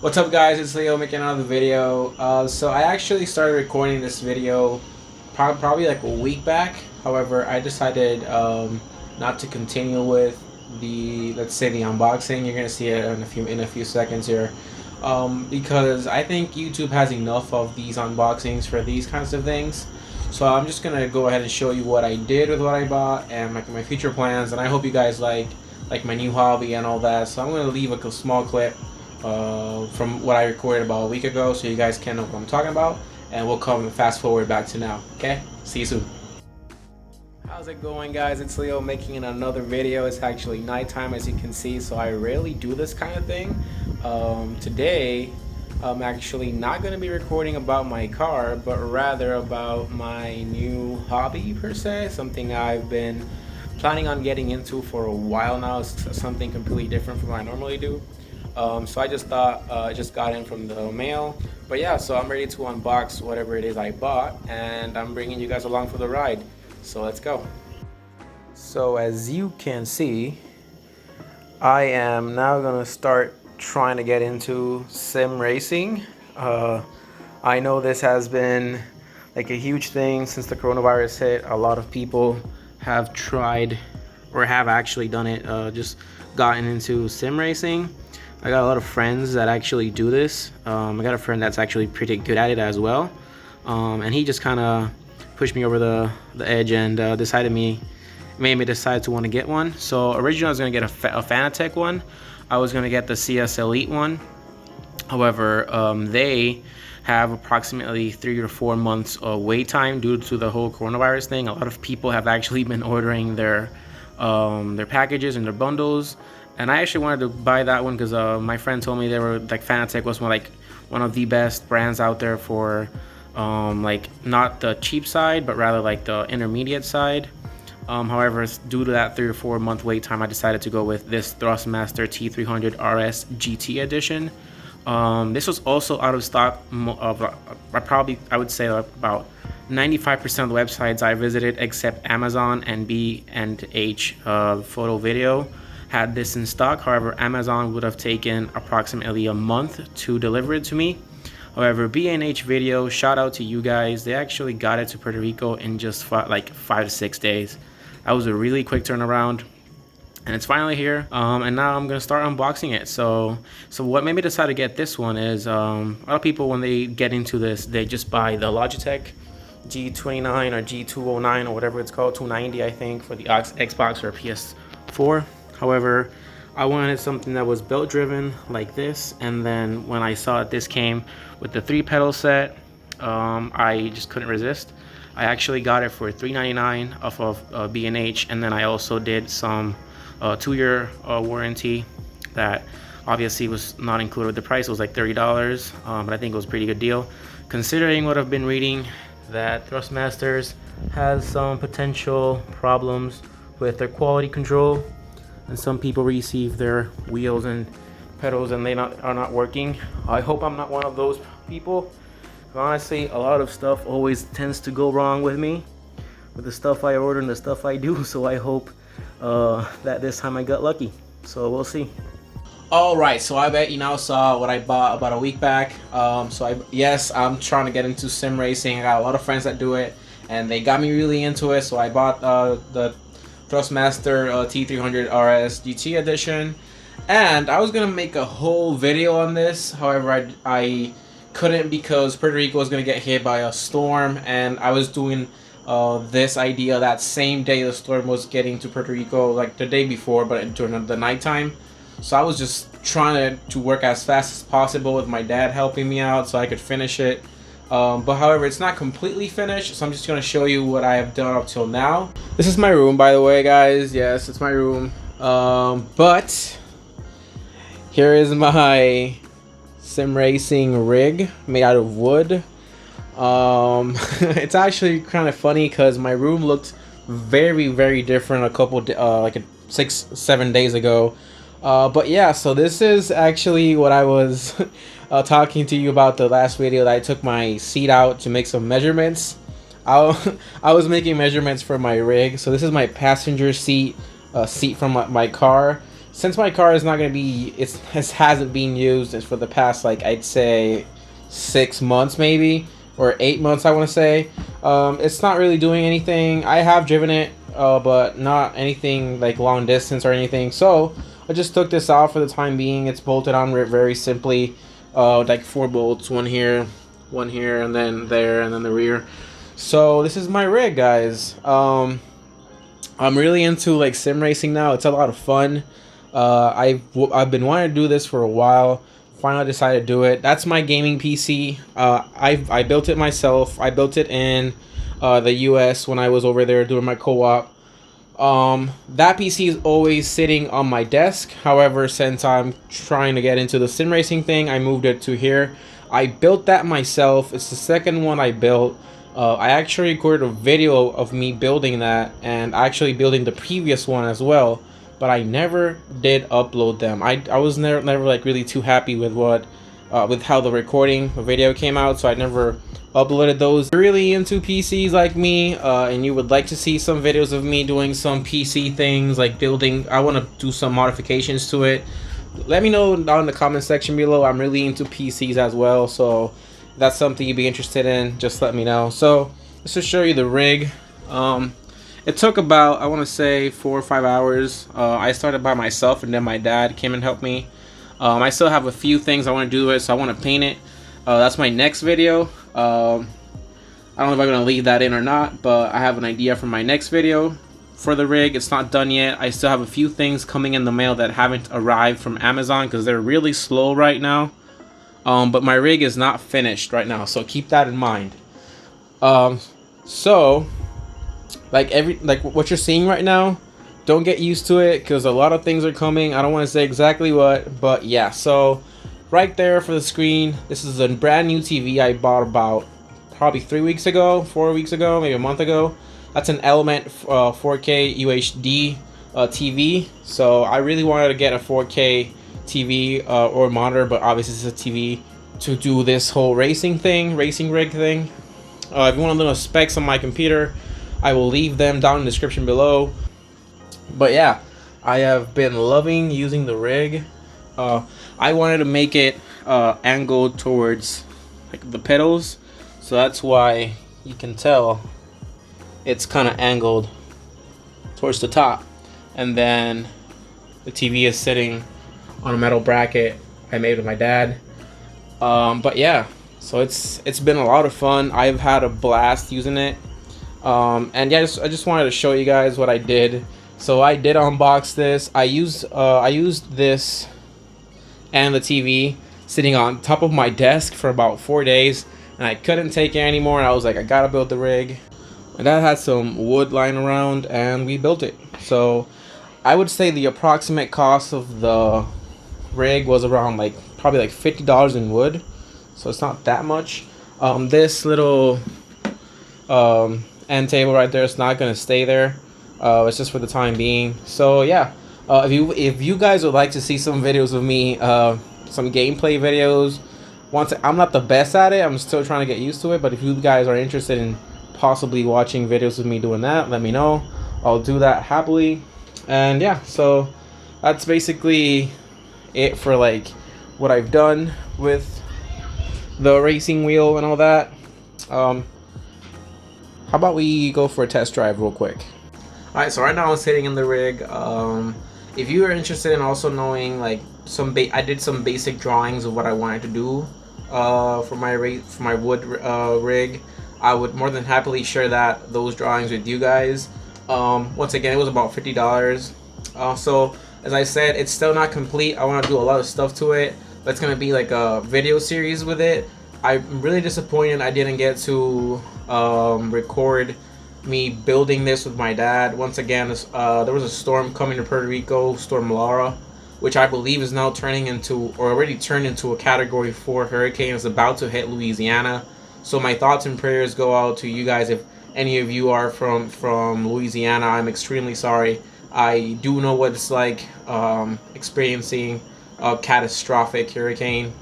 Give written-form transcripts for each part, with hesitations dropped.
What's up guys, it's Leo making another video. So I actually started recording this video probably like a week back. However, I decided not to continue with let's say the unboxing. You're gonna see it in a few seconds here, because I think YouTube has enough of these unboxings for these kinds of things. So I'm just gonna go ahead and show you what I did with what I bought and my future plans, and I hope you guys like my new hobby and all that. So I'm gonna leave a small clip from what I recorded about a week ago, so you guys can know what I'm talking about, and we'll come and fast forward back to now. Okay, see you soon. How's it going, guys? It's Leo making another video. It's actually nighttime, as you can see, so I rarely do this kind of thing. Today I'm actually not going to be recording about my car, but rather about my new hobby per se, something I've been planning on getting into for a while now. It's something completely different from what I normally do. So I just thought, I just got in from the mail. But yeah, so I'm ready to unbox whatever it is I bought, and I'm bringing you guys along for the ride. So let's go. So as you can see, I am now gonna start trying to get into sim racing. I know this has been like a huge thing since the coronavirus hit. A lot of people have tried or have actually done it, just gotten into sim racing. I got a lot of friends that actually do this. I got a friend that's actually pretty good at it as well, and he just kind of pushed me over the edge and made me decide to want to get one. So originally I was going to get a Fanatec one. I was going to get the CS Elite one. However, they have approximately 3 or 4 months wait time due to the whole coronavirus thing. A lot of people have actually been ordering their packages and their bundles. And I actually wanted to buy that one because my friend told me they were like Fanatec was one of the best brands out there for like not the cheap side, but rather like the intermediate side. However, due to that 3 or 4 month wait time, I decided to go with this Thrustmaster T300 RS GT edition. This was also out of stock I would say about 95% of the websites I visited, except Amazon and B&H Photo Video, had this in stock. However, Amazon would have taken approximately a month to deliver it to me. However, B&H Video, shout out to you guys, they actually got it to Puerto Rico in just like 5 to 6 days. That was a really quick turnaround, and it's finally here. And now I'm gonna start unboxing it. So what made me decide to get this one is, a lot of people, when they get into this, they just buy the Logitech G29 or G209 or whatever it's called, 290 I think, for the Xbox or PS4. However, I wanted something that was belt driven like this, and then when I saw that this came with the 3 pedal set, I just couldn't resist. I actually got it for $3.99 off of B&H, and then I also did some 2-year warranty that obviously was not included with the price. It was like $30, but I think it was a pretty good deal considering what I've been reading, that Thrustmasters has some potential problems with their quality control, and some people receive their wheels and pedals and they are not working. I hope I'm not one of those people. Honestly, a lot of stuff always tends to go wrong with me, with the stuff I order and the stuff I do. So I hope that this time I got lucky. So we'll see. Alright, so I bet you now saw what I bought about a week back. Yes, I'm trying to get into sim racing. I got a lot of friends that do it, and they got me really into it. So I bought the Thrustmaster T300 RS GT edition, and I was gonna make a whole video on this. However, I couldn't because Puerto Rico was gonna get hit by a storm, and I was doing this idea that same day the storm was getting to Puerto Rico, like the day before, but during the nighttime. So I was just trying to work as fast as possible with my dad helping me out so I could finish it. But however, it's not completely finished, so I'm just going to show you what I have done up till now. This is my room, by the way, guys. Yes, it's my room. But here is my sim racing rig made out of wood. It's actually kind of funny because my room looked very different a couple like 6-7 days ago. But yeah, so this is actually what I was talking to you about the last video, that I took my seat out to make some measurements. I was making measurements for my rig. So this is my passenger seat, seat from my car. since my car is not going to be, it hasn't been used for the past, like, I'd say 6 months maybe, or 8 months I want to say. It's not really doing anything. I have driven it, but not anything like long distance or anything. So I just took this out for the time being. It's bolted on very simply, like 4 bolts, one here, and then there, and then the rear. So this is my rig, guys. I'm really into like sim racing now. It's a lot of fun. I've been wanting to do this for a while. Finally decided to do it. That's my gaming PC. I built it myself. I built it in the US when I was over there doing my co-op. That PC is always sitting on my desk. However, since I'm trying to get into the sim racing thing, I moved it to here. I built that myself. It's the second one I built. I actually recorded a video of me building that and actually building the previous one as well, but I never did upload them. I was never like really too happy with what with how the video came out, so I never uploaded those. If you're really into PCs like me, and you would like to see some videos of me doing some PC things like building, I want to do some modifications to it, let me know down in the comment section below. I'm really into PCs as well, so if that's something you'd be interested in, just let me know. So let's just show you the rig. It took about, I want to say, 4 or 5 hours. I started by myself, and then my dad came and helped me. I still have a few things I want to do with it, so I want to paint it. That's my next video. I don't know if I'm going to leave that in or not, but I have an idea for my next video for the rig. It's not done yet. I still have a few things coming in the mail that haven't arrived from Amazon because they're really slow right now. But my rig is not finished right now, so keep that in mind. So like what you're seeing right now, don't get used to it because a lot of things are coming. I don't want to say exactly what, but yeah. So right there for the screen, this is a brand new TV I bought about probably 3 weeks ago, 4 weeks ago, maybe a month ago. That's an Element 4K UHD TV. So I really wanted to get a 4K TV or monitor, but obviously it's a TV to do this whole racing rig thing. If you want to know the specs on my computer, I will leave them down in the description below. But yeah, I have been loving using the rig. I wanted to make it angled towards like the pedals, so that's why you can tell it's kind of angled towards the top, and then the TV is sitting on a metal bracket I made with my dad. But yeah, so it's been a lot of fun. I've had a blast using it. And yeah, I just wanted to show you guys what I did. So I did unbox this. I used this and the TV sitting on top of my desk for about 4 days, and I couldn't take it anymore, and I was like, I gotta build the rig. And that had some wood lying around, and we built it. So I would say the approximate cost of the rig was around probably like $50 in wood, so it's not that much. This little end table right there is not gonna stay there. It's just for the time being. So yeah, if you guys would like to see some videos of me, some gameplay videos, I'm not the best at it, I'm still trying to get used to it, but if you guys are interested in possibly watching videos of me doing that, let me know. I'll do that happily. And yeah, so that's basically it for like what I've done with the racing wheel and all that. How about we go for a test drive real quick? Alright, so right now I'm sitting in the rig. If you are interested in also knowing like I did some basic drawings of what I wanted to do for my wood rig, I would more than happily share those drawings with you guys. Once again, it was about $50. So as I said, it's still not complete. I want to do a lot of stuff to it. That's gonna be like a video series with it. I'm really disappointed I didn't get to record me building this with my dad. Once again, there was a storm coming to Puerto Rico, Storm Laura, which I believe is now turning into, or already turned into, a Category 4 hurricane. It's about to hit Louisiana. So my thoughts and prayers go out to you guys. If any of you are from Louisiana, I'm extremely sorry. I do know what it's like experiencing a catastrophic hurricane.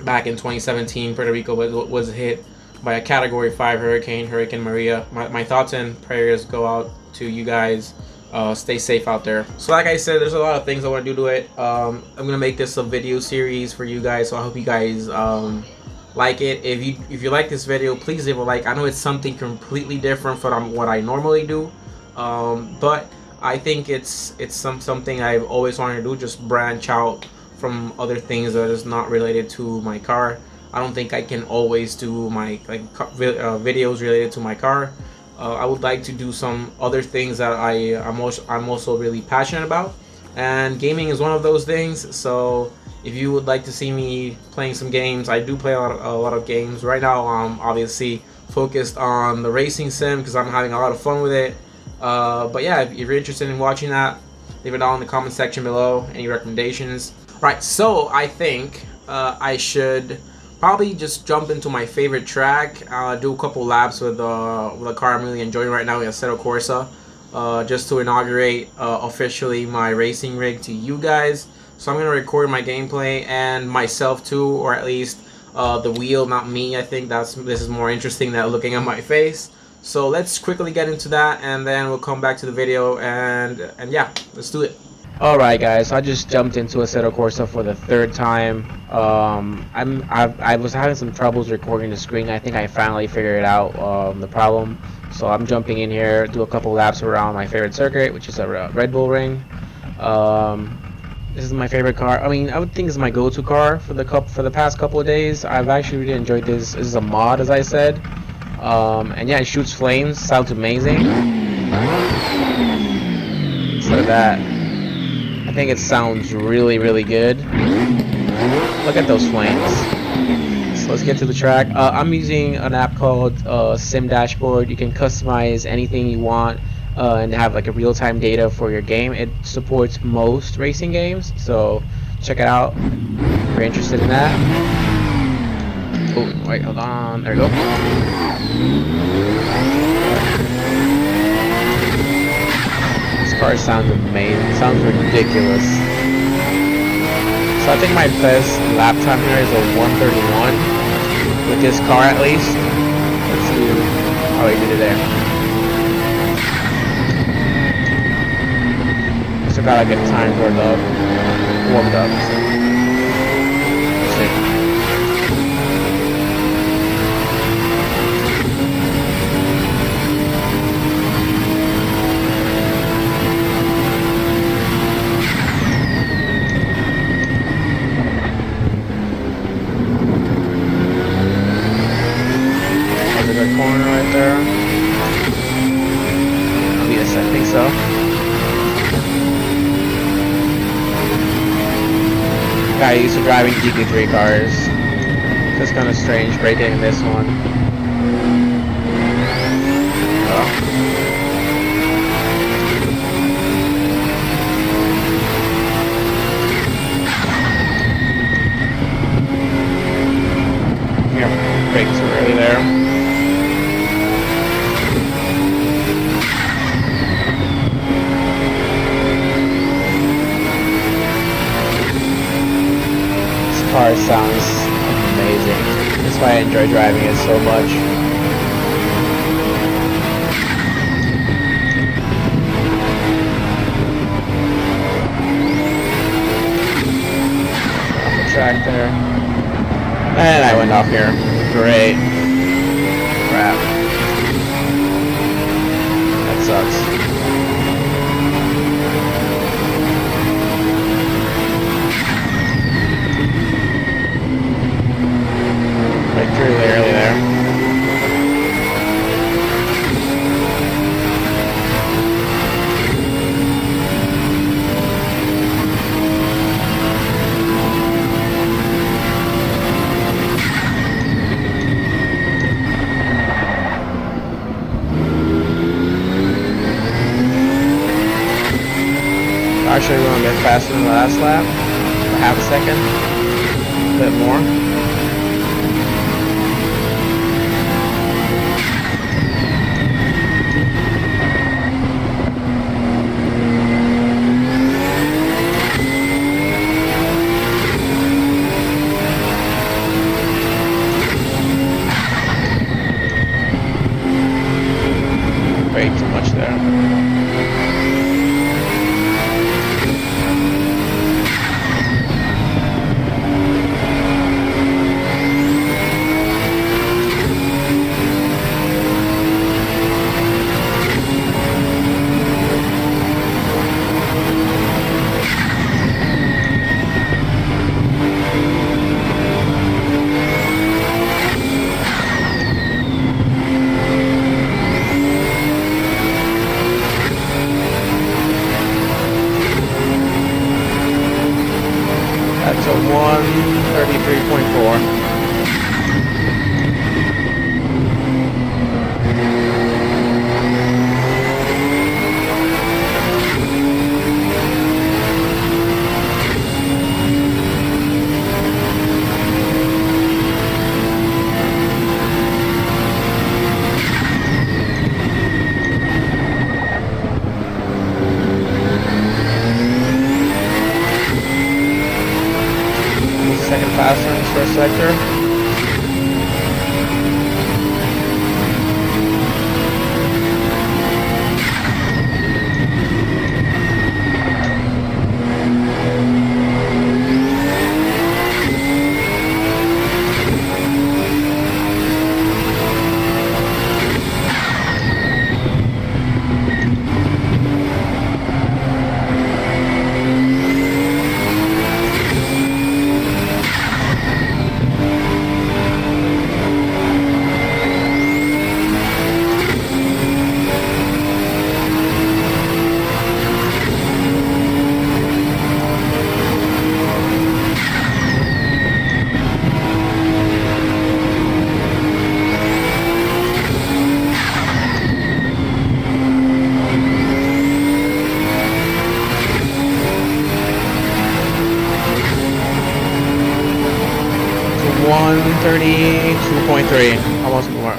Back in 2017, Puerto Rico was hit by a Category 5 hurricane, Hurricane Maria. My thoughts and prayers go out to you guys Stay safe out there. So like I said, there's a lot of things I want to do to it. I'm gonna make this a video series for you guys, so I hope you guys like it. If you like this video, please leave a like. I know it's something completely different from what I normally do, but I think it's something I've always wanted to do, just branch out from other things that is not related to my car. I don't think I can always do my videos related to my car. I would like to do some other things that I'm also really passionate about, and gaming is one of those things. So if you would like to see me playing some games, I do play a lot of games. Right now I'm obviously focused on the racing sim because I'm having a lot of fun with it. But yeah, if you're interested in watching that, leave it down in the comment section below. Any recommendations? Right, so I think I should probably just jump into my favorite track, do a couple laps with a car I'm really enjoying right now, the Assetto Corsa, just to inaugurate officially my racing rig to you guys. So I'm going to record my gameplay and myself too, or at least the wheel, not me. I think this is more interesting than looking at my face. So let's quickly get into that, and then we'll come back to the video, and yeah, let's do it. Alright guys, so I just jumped into Assetto Corsa for the third time. I was having some troubles recording the screen. I think I finally figured out the problem. So I'm jumping in here, do a couple laps around my favorite circuit, which is a Red Bull Ring. This is my favorite car. I mean, I would think it's my go-to car for the past couple of days. I've actually really enjoyed this. This is a mod, as I said. And yeah, it shoots flames. Sounds amazing. So that, I think it sounds really, really good. Look at those flames. So let's get to the track. I'm using an app called Sim Dashboard. You can customize anything you want and have like a real-time data for your game. It supports most racing games, so check it out if you're interested in that. Oh, wait, hold on. There we go. This car sounds amazing. It sounds ridiculous. So I think my best lap time here is a 131 with this car at least. Let's see how he did it there. Still gotta get time warmed up. So. Let's see. Corner right there. Yes, I think so. Guy used to driving GT3 cars. Just kind of strange breaking in this one. Oh. Yeah, brake too early there. Car sounds amazing. That's why I enjoy driving it so much. Off the track there. And I went off here. Great. Crap. That sucks. Really early there. Actually, we're going to get faster than the last lap. For half a second. A bit more. Way too much there. 2.4. Second faster in the first sector. So 132.3, almost more.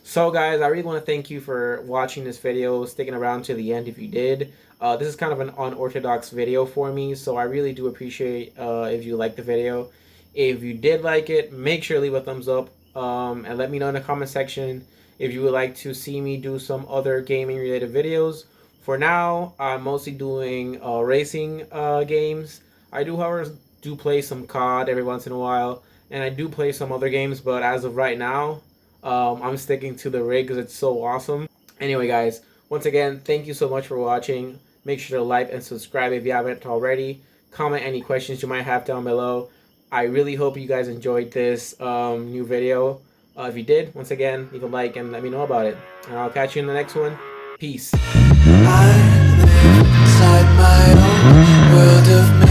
So guys, I really want to thank you for watching this video, sticking around to the end if you did. This is kind of an unorthodox video for me, so I really do appreciate if you like the video. If you did like it, make sure to leave a thumbs up and let me know in the comment section if you would like to see me do some other gaming related videos. For now, I'm mostly doing racing games. I do, however, play some COD every once in a while, and I do play some other games, but as of right now, I'm sticking to the rig because it's so awesome. Anyway, guys, once again, thank you so much for watching. Make sure to like and subscribe if you haven't already. Comment any questions you might have down below. I really hope you guys enjoyed this new video. If you did, once again, leave a like and let me know about it. And I'll catch you in the next one. Peace. I live inside my own world of